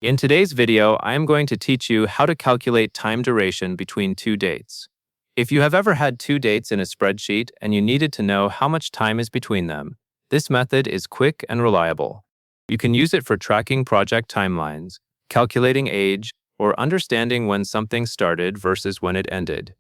In today's video, I am going to teach you how to calculate time duration between two dates. If you have ever had two dates in a spreadsheet and you needed to know how much time is between them, this method is quick and reliable. You can use it for tracking project timelines, calculating age, or understanding when something started versus when it ended.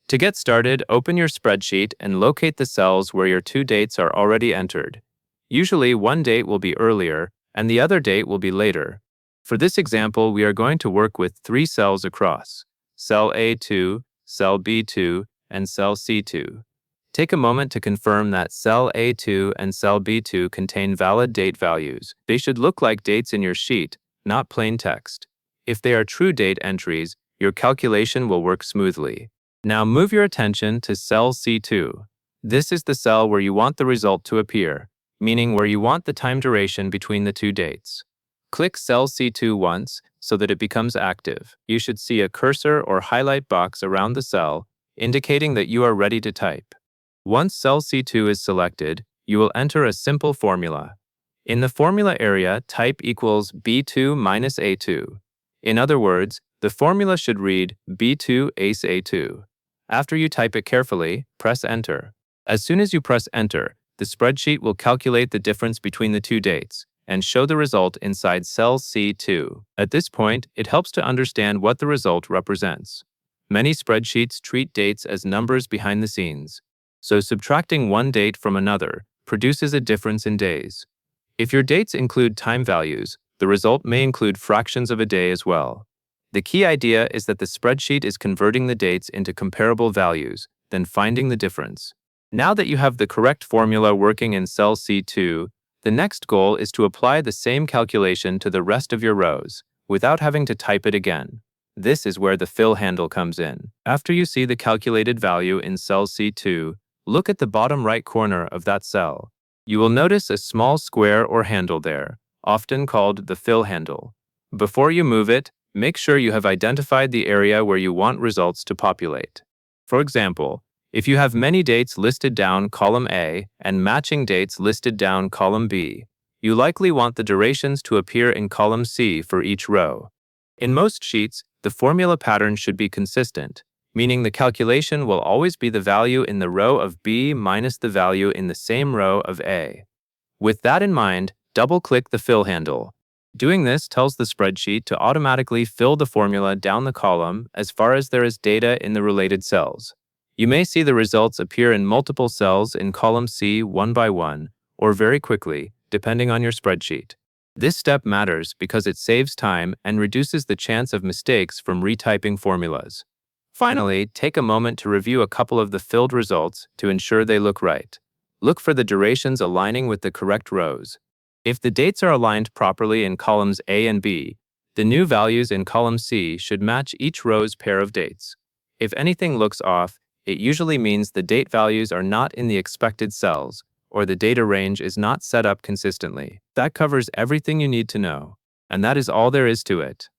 To get started, open your spreadsheet and locate the cells where your two dates are already entered. Usually, one date will be earlier and the other date will be later. For this example, we are going to work with three cells across: cell A2, cell B2, and cell C2. Take a moment to confirm that cell A2 and cell B2 contain valid date values. They should look like dates in your sheet, not plain text. If they are true date entries, your calculation will work smoothly. Now move your attention to cell C2. This is the cell where you want the result to appear, meaning where you want the time duration between the two dates. Click cell C2 once so that it becomes active. You should see a cursor or highlight box around the cell, indicating that you are ready to type. Once cell C2 is selected, you will enter a simple formula. In the formula area, type equals B2 minus A2. In other words, the formula should read B2 ace A2. After you type it carefully, press Enter. As soon as you press Enter, the spreadsheet will calculate the difference between the two dates and show the result inside cell C2. At this point, it helps to understand what the result represents. Many spreadsheets treat dates as numbers behind the scenes, so subtracting one date from another produces a difference in days. If your dates include time values, the result may include fractions of a day as well. The key idea is that the spreadsheet is converting the dates into comparable values, then finding the difference. Now that you have the correct formula working in cell C2, the next goal is to apply the same calculation to the rest of your rows, without having to type it again. This is where the fill handle comes in. After you see the calculated value in cell C2, look at the bottom right corner of that cell. You will notice a small square or handle there, often called the fill handle. Before you move it, make sure you have identified the area where you want results to populate. For example, if you have many dates listed down column A and matching dates listed down column B, you likely want the durations to appear in column C for each row. In most sheets, the formula pattern should be consistent, meaning the calculation will always be the value in the row of B minus the value in the same row of A. With that in mind, double-click the fill handle. Doing this tells the spreadsheet to automatically fill the formula down the column as far as there is data in the related cells. You may see the results appear in multiple cells in column C one by one, or very quickly, depending on your spreadsheet. This step matters because it saves time and reduces the chance of mistakes from retyping formulas. Finally, take a moment to review a couple of the filled results to ensure they look right. Look for the durations aligning with the correct rows. If the dates are aligned properly in columns A and B, the new values in column C should match each row's pair of dates. If anything looks off, it usually means the date values are not in the expected cells, or the data range is not set up consistently. That covers everything you need to know, and that is all there is to it.